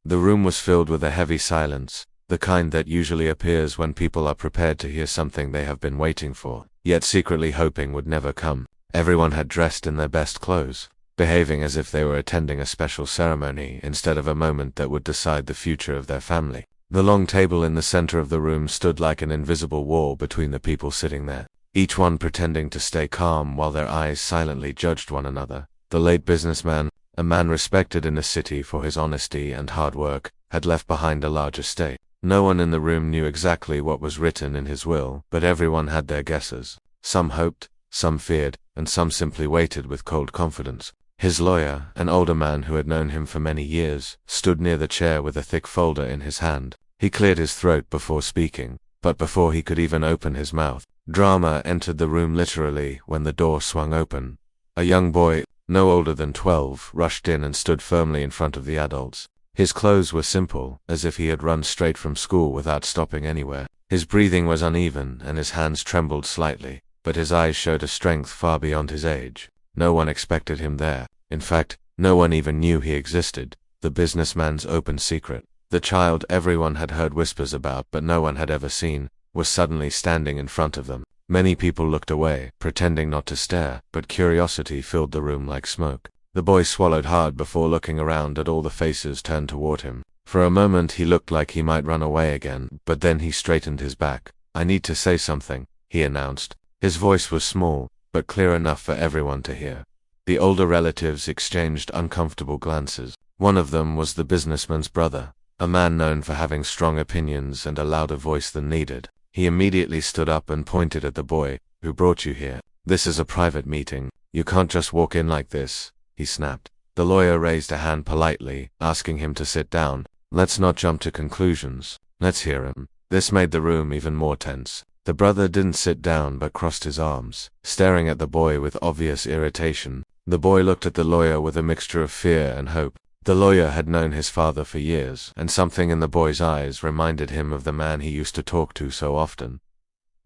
The room was filled with a heavy silence, the kind that usually appears when people are prepared to hear something they have been waiting for, yet secretly hoping would never come. Everyone had dressed in their best clothes, behaving as if they were attending a special ceremony instead of a moment that would decide the future of their family. The long table in the center of the room stood like an invisible wall between the people sitting there, each one pretending to stay calm while their eyes silently judged one another. The late businessman, a man respected in the city for his honesty and hard work, had left behind a large estate. No one in the room knew exactly what was written in his will, but everyone had their guesses. Some hoped, some feared, and some simply waited with cold confidence. His lawyer, an older man who had known him for many years, stood near the chair with a thick folder in his hand. He cleared his throat before speaking, but before he could even open his mouth, drama entered the room literally when the door swung open. A young boy, no older than 12, rushed in and stood firmly in front of the adults. His clothes were simple, as if he had run straight from school without stopping anywhere. His breathing was uneven and his hands trembled slightly, but his eyes showed a strength far beyond his age. No one expected him there. In fact, no one even knew he existed. The businessman's open secret, the child everyone had heard whispers about but no one had ever seen, was suddenly standing in front of them. Many people looked away, pretending not to stare, but curiosity filled the room like smoke. The boy swallowed hard before looking around at all the faces turned toward him. For a moment he looked like he might run away again, but then he straightened his back. "I need to say something," he announced. His voice was small, but clear enough for everyone to hear. The older relatives exchanged uncomfortable glances. One of them was the businessman's brother, a man known for having strong opinions and a louder voice than needed. He immediately stood up and pointed at the boy. "Who brought you here? This is a private meeting. You can't just walk in like this," he snapped. The lawyer raised a hand politely, asking him to sit down. "Let's not jump to conclusions. Let's hear him." This made the room even more tense. The brother didn't sit down but crossed his arms, staring at the boy with obvious irritation. The boy looked at the lawyer with a mixture of fear and hope. The lawyer had known his father for years, and something in the boy's eyes reminded him of the man he used to talk to so often.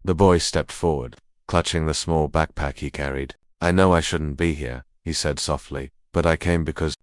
The boy stepped forward, clutching the small backpack he carried. "I know I shouldn't be here," he said softly, "but I came because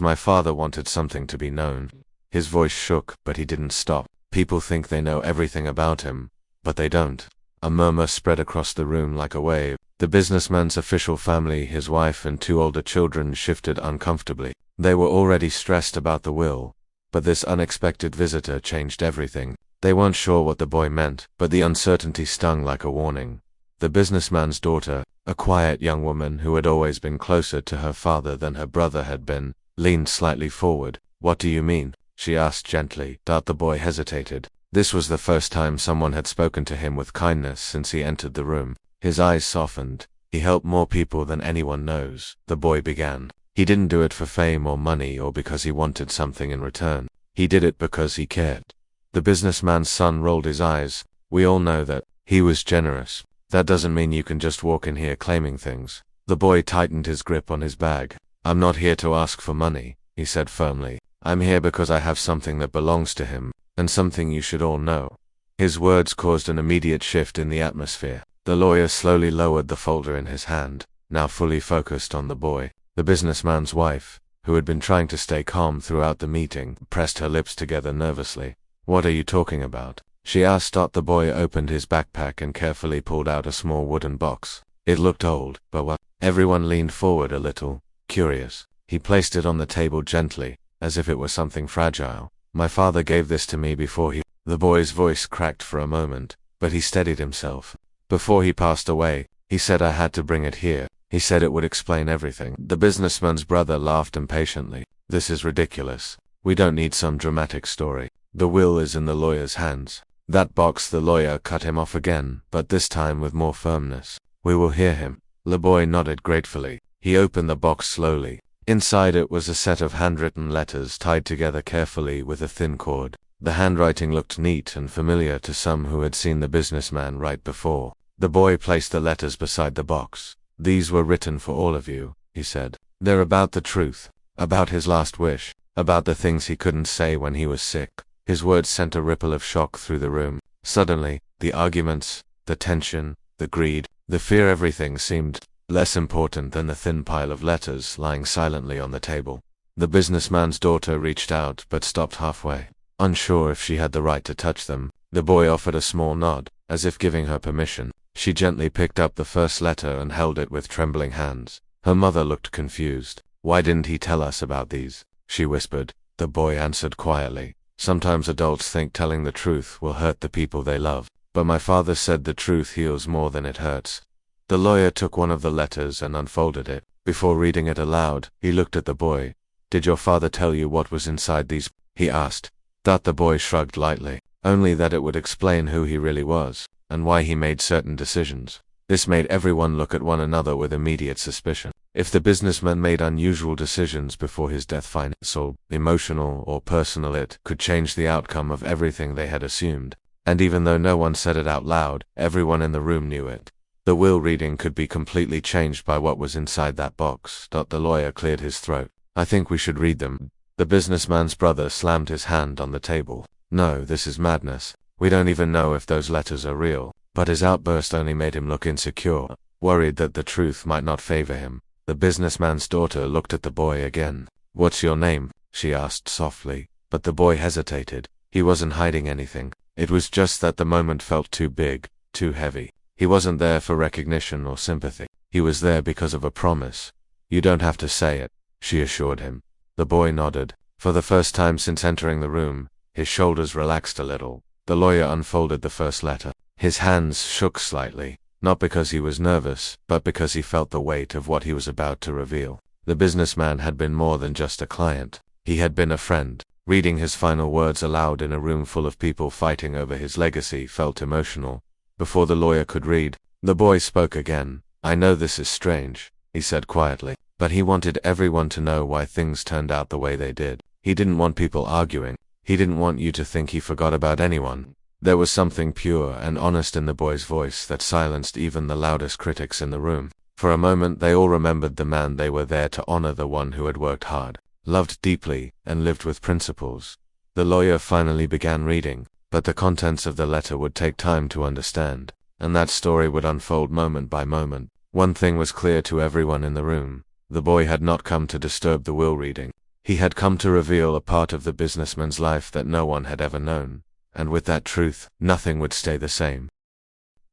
my father wanted something to be known." His voice shook, but he didn't stop. "People think they know everything about him, but they don't." A murmur spread across the room like a wave. The businessman's official family, his wife and 2 older children, shifted uncomfortably. They were already stressed about the will, but this unexpected visitor changed everything. They weren't sure what the boy meant, but the uncertainty stung like a warning. The businessman's daughter, a quiet young woman who had always been closer to her father than her brother had been, leaned slightly forward. "What do you mean?" she asked gently. The boy hesitated. This was the first time someone had spoken to him with kindness since he entered the room. His eyes softened. "He helped more people than anyone knows," the boy began. "He didn't do it for fame or money or because he wanted something in return. He did it because he cared." The businessman's son rolled his eyes. "We all know that. He was generous. That doesn't mean you can just walk in here claiming things." The boy tightened his grip on his bag. "I'm not here to ask for money," he said firmly. "I'm here because I have something that belongs to him, and something you should all know." His words caused an immediate shift in the atmosphere. The lawyer slowly lowered the folder in his hand, now fully focused on the boy. The businessman's wife, who had been trying to stay calm throughout the meeting, pressed her lips together nervously. "What are you talking about?" she asked. The boy opened his backpack and carefully pulled out a small wooden box. It looked old, but what? Everyone leaned forward a little, curious. He placed it on the table gently, as if it were something fragile. "My father gave this to me before he—" The boy's voice cracked for a moment, but he steadied himself. "Before he passed away, he said I had to bring it here. He said it would explain everything." The businessman's brother laughed impatiently. "This is ridiculous. We don't need some dramatic story. The will is in the lawyer's hands." "That box," the lawyer cut him off again, but this time with more firmness. "We will hear him." The boy nodded gratefully. He opened the box slowly. Inside it was a set of handwritten letters tied together carefully with a thin cord. The handwriting looked neat and familiar to some who had seen the businessman write before. The boy placed the letters beside the box. "These were written for all of you," he said. "They're about the truth, about his last wish, about the things he couldn't say when he was sick." His words sent a ripple of shock through the room. Suddenly, the arguments, the tension, the greed, the fear, everything seemed less important than the thin pile of letters lying silently on the table. The businessman's daughter reached out but stopped halfway. Unsure if she had the right to touch them, the boy offered a small nod, as if giving her permission. She gently picked up the first letter and held it with trembling hands. Her mother looked confused. "Why didn't he tell us about these?" she whispered. The boy answered quietly, "Sometimes adults think telling the truth will hurt the people they love, but my father said the truth heals more than it hurts." The lawyer took one of the letters and unfolded it. Before reading it aloud, he looked at the boy. "Did your father tell you what was inside these?" he asked. That the boy shrugged lightly, only that it would explain who he really was, and why he made certain decisions. This made everyone look at one another with immediate suspicion. If the businessman made unusual decisions before his death, financial, emotional, or personal, it could change the outcome of everything they had assumed. And even though no one said it out loud, everyone in the room knew it. The will reading could be completely changed by what was inside that box. The lawyer cleared his throat. "I think we should read them." The businessman's brother slammed his hand on the table. "No, this is madness. We don't even know if those letters are real." But his outburst only made him look insecure, worried that the truth might not favor him. The businessman's daughter looked at the boy again. "What's your name?" she asked softly. But the boy hesitated. He wasn't hiding anything. It was just that the moment felt too big, too heavy. He wasn't there for recognition or sympathy. He was there because of a promise. "You don't have to say it," she assured him. The boy nodded. For the first time since entering the room, his shoulders relaxed a little. The lawyer unfolded the first letter. His hands shook slightly, not because he was nervous, but because he felt the weight of what he was about to reveal. The businessman had been more than just a client. He had been a friend. Reading his final words aloud in a room full of people fighting over his legacy felt emotional. Before the lawyer could read, the boy spoke again. "I know this is strange," he said quietly, but he wanted everyone to know why things turned out the way they did. He didn't want people arguing. He didn't want you to think he forgot about anyone. There was something pure and honest in the boy's voice that silenced even the loudest critics in the room. For a moment they all remembered the man they were there to honor, the one who had worked hard, loved deeply, and lived with principles. The lawyer finally began reading, but the contents of the letter would take time to understand, and that story would unfold moment by moment. One thing was clear to everyone in the room. The boy had not come to disturb the will reading. He had come to reveal a part of the businessman's life that no one had ever known. And with that truth, nothing would stay the same.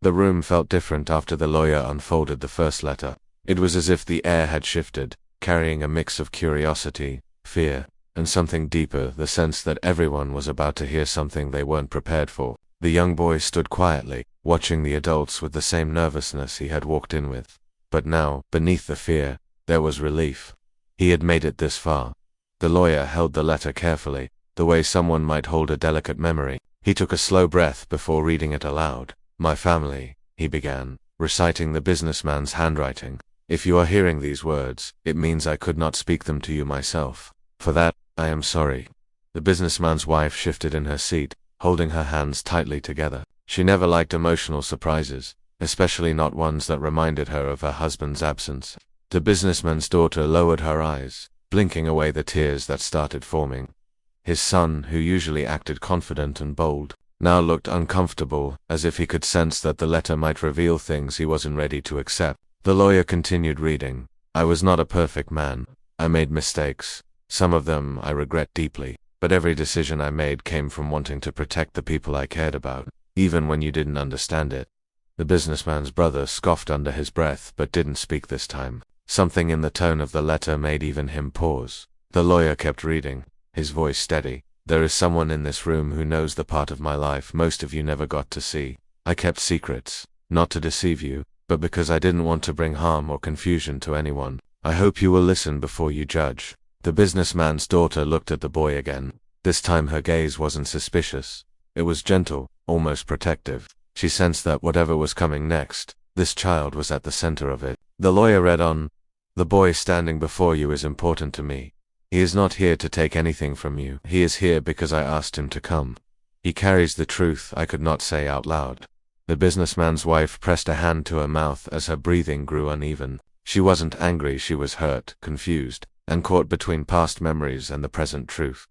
The room felt different after the lawyer unfolded the first letter. It was as if the air had shifted, carrying a mix of curiosity, fear, and something deeper, the sense that everyone was about to hear something they weren't prepared for. The young boy stood quietly, watching the adults with the same nervousness he had walked in with. But now, beneath the fear, there was relief. He had made it this far. The lawyer held the letter carefully, the way someone might hold a delicate memory. He took a slow breath before reading it aloud. "My family," he began, reciting the businessman's handwriting. "If you are hearing these words, it means I could not speak them to you myself. For that, I am sorry." The businessman's wife shifted in her seat, holding her hands tightly together. She never liked emotional surprises, especially not ones that reminded her of her husband's absence. The businessman's daughter lowered her eyes, blinking away the tears that started forming. His son, who usually acted confident and bold, now looked uncomfortable, as if he could sense that the letter might reveal things he wasn't ready to accept. The lawyer continued reading. "I was not a perfect man. I made mistakes. Some of them I regret deeply, but every decision I made came from wanting to protect the people I cared about, even when you didn't understand it." The businessman's brother scoffed under his breath but didn't speak this time. Something in the tone of the letter made even him pause. The lawyer kept reading, his voice steady. "There is someone in this room who knows the part of my life most of you never got to see. I kept secrets, not to deceive you, but because I didn't want to bring harm or confusion to anyone. I hope you will listen before you judge." The businessman's daughter looked at the boy again. This time her gaze wasn't suspicious. It was gentle, almost protective. She sensed that whatever was coming next, this child was at the center of it. The lawyer read on. "The boy standing before you is important to me. He is not here to take anything from you. He is here because I asked him to come. He carries the truth I could not say out loud." The businessman's wife pressed a hand to her mouth as her breathing grew uneven. She wasn't angry, she was hurt, confused, and caught between past memories and the present truth.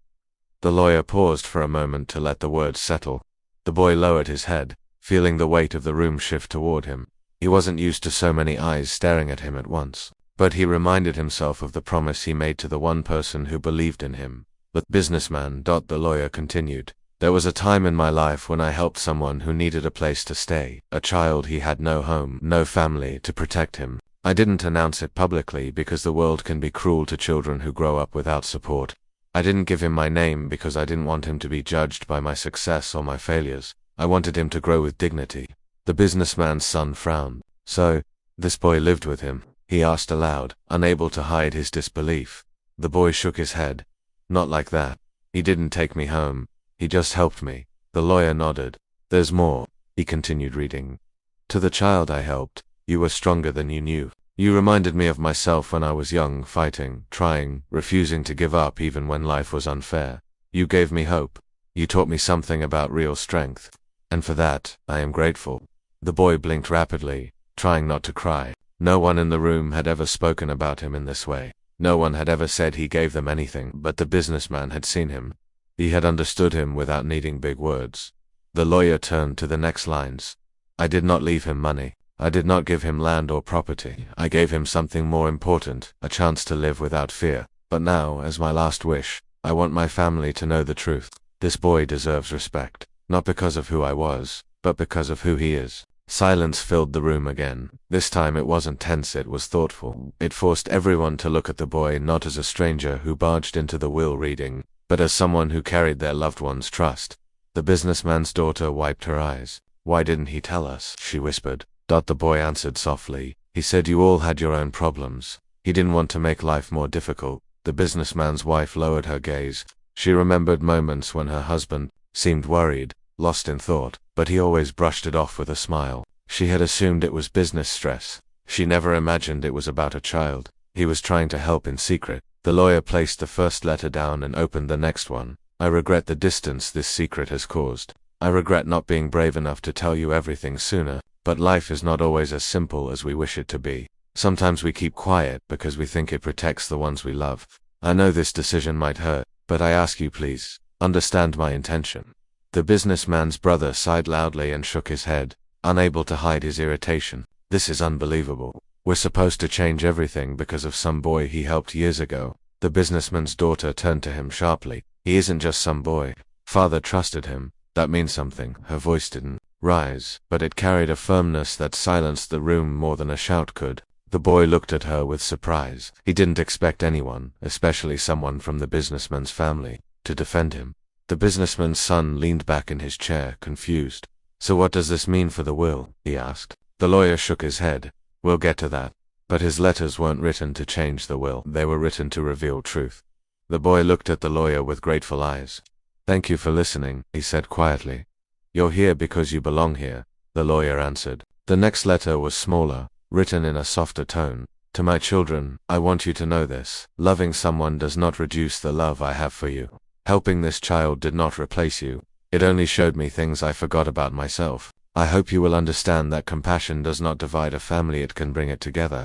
The lawyer paused for a moment to let the words settle. The boy lowered his head, feeling the weight of the room shift toward him. He wasn't used to so many eyes staring at him at once. But he reminded himself of the promise he made to the one person who believed in him. The businessman. The lawyer continued. There was a time in my life when I helped someone who needed a place to stay, a child. He had no home, no family to protect him. I didn't announce it publicly because the world can be cruel to children who grow up without support. I didn't give him my name because I didn't want him to be judged by my success or my failures. I wanted him to grow with dignity. The businessman's son frowned. So, this boy lived with him? He asked aloud, unable to hide his disbelief. The boy shook his head. Not like that. He didn't take me home. He just helped me. The lawyer nodded. There's more. He continued reading. To the child I helped, you were stronger than you knew. You reminded me of myself when I was young, fighting, trying, refusing to give up even when life was unfair. You gave me hope. You taught me something about real strength. And for that, I am grateful. The boy blinked rapidly, trying not to cry. No one in the room had ever spoken about him in this way. No one had ever said he gave them anything, but the businessman had seen him. He had understood him without needing big words. The lawyer turned to the next lines. I did not leave him money. I did not give him land or property. I gave him something more important, a chance to live without fear. But now, as my last wish, I want my family to know the truth. This boy deserves respect, not because of who I was, but because of who he is. Silence filled the room again. This time it wasn't tense, it was thoughtful. It forced everyone to look at the boy not as a stranger who barged into the will reading, but as someone who carried their loved one's trust. The businessman's daughter wiped her eyes. Why didn't he tell us? She whispered. The boy answered softly. He said you all had your own problems. He didn't want to make life more difficult. The businessman's wife lowered her gaze. She remembered moments when her husband seemed worried, lost in thought, but he always brushed it off with a smile. She had assumed it was business stress. She never imagined it was about a child. He was trying to help in secret. The lawyer placed the first letter down and opened the next one. I regret the distance this secret has caused. I regret not being brave enough to tell you everything sooner. But life is not always as simple as we wish it to be. Sometimes we keep quiet because we think it protects the ones we love. I know this decision might hurt, but I ask you please, understand my intention. The businessman's brother sighed loudly and shook his head, unable to hide his irritation. This is unbelievable. We're supposed to change everything because of some boy he helped years ago. The businessman's daughter turned to him sharply. He isn't just some boy. Father trusted him. That means something. Her voice didn't rise, but it carried a firmness that silenced the room more than a shout could. The boy looked at her with surprise. He didn't expect anyone, especially someone from the businessman's family, to defend him. The businessman's son leaned back in his chair, confused. So what does this mean for the will? He asked. The lawyer shook his head. We'll get to that. But his letters weren't written to change the will. They were written to reveal truth. The boy looked at the lawyer with grateful eyes. Thank you for listening, he said quietly. You're here because you belong here, the lawyer answered. The next letter was smaller, written in a softer tone. To my children, I want you to know this. Loving someone does not reduce the love I have for you. Helping this child did not replace you. It only showed me things I forgot about myself. I hope you will understand that compassion does not divide a family, it can bring it together.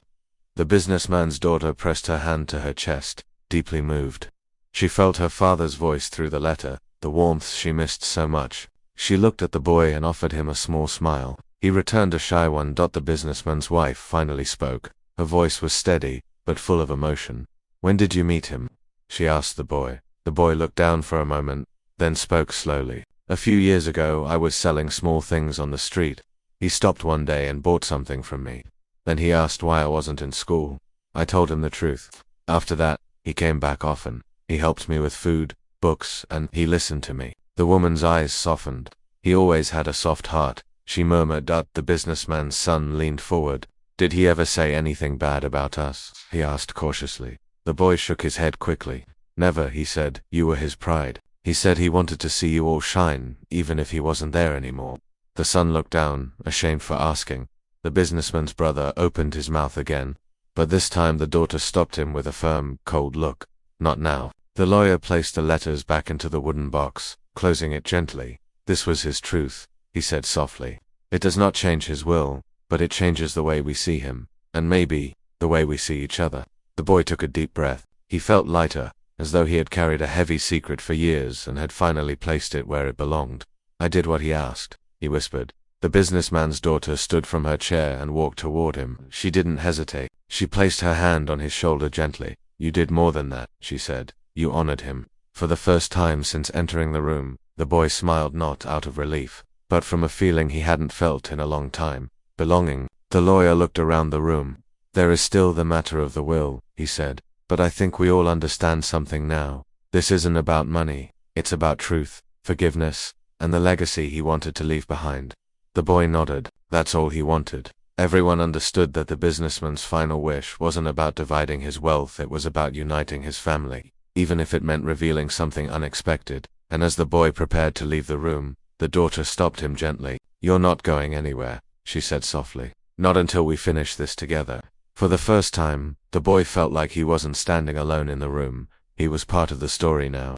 The businessman's daughter pressed her hand to her chest, deeply moved. She felt her father's voice through the letter, the warmth she missed so much. She looked at the boy and offered him a small smile. He returned a shy one. The businessman's wife finally spoke. Her voice was steady, but full of emotion. When did you meet him? She asked the boy. The boy looked down for a moment, then spoke slowly. A few years ago, I was selling small things on the street. He stopped one day and bought something from me. Then he asked why I wasn't in school. I told him the truth. After that, he came back often. He helped me with food, books, and he listened to me. The woman's eyes softened. He always had a soft heart, she murmured. The businessman's son leaned forward. Did he ever say anything bad about us? He asked cautiously. The boy shook his head quickly. Never, he said. You were his pride. He said he wanted to see you all shine, even if he wasn't there anymore. The son looked down, ashamed for asking. The businessman's brother opened his mouth again, but this time the daughter stopped him with a firm, cold look. Not now. The lawyer placed the letters back into the wooden box, closing it gently. This was his truth, he said softly. It does not change his will, but it changes the way we see him, and maybe, the way we see each other. The boy took a deep breath. He felt lighter, as though he had carried a heavy secret for years and had finally placed it where it belonged. I did what he asked, he whispered. The businessman's daughter stood from her chair and walked toward him. She didn't hesitate. She placed her hand on his shoulder gently. "You did more than that," she said. "You honored him." For the first time since entering the room, the boy smiled, not out of relief, but from a feeling he hadn't felt in a long time. Belonging. The lawyer looked around the room. "There is still the matter of the will," he said, "but I think we all understand something now. This isn't about money. It's about truth, forgiveness, and the legacy he wanted to leave behind." The boy nodded. That's all he wanted. Everyone understood that the businessman's final wish wasn't about dividing his wealth, it was about uniting his family, even if it meant revealing something unexpected. And as the boy prepared to leave the room, the daughter stopped him gently. "You're not going anywhere," she said softly. "Not until we finish this together." For the first time, the boy felt like he wasn't standing alone in the room. He was part of the story now.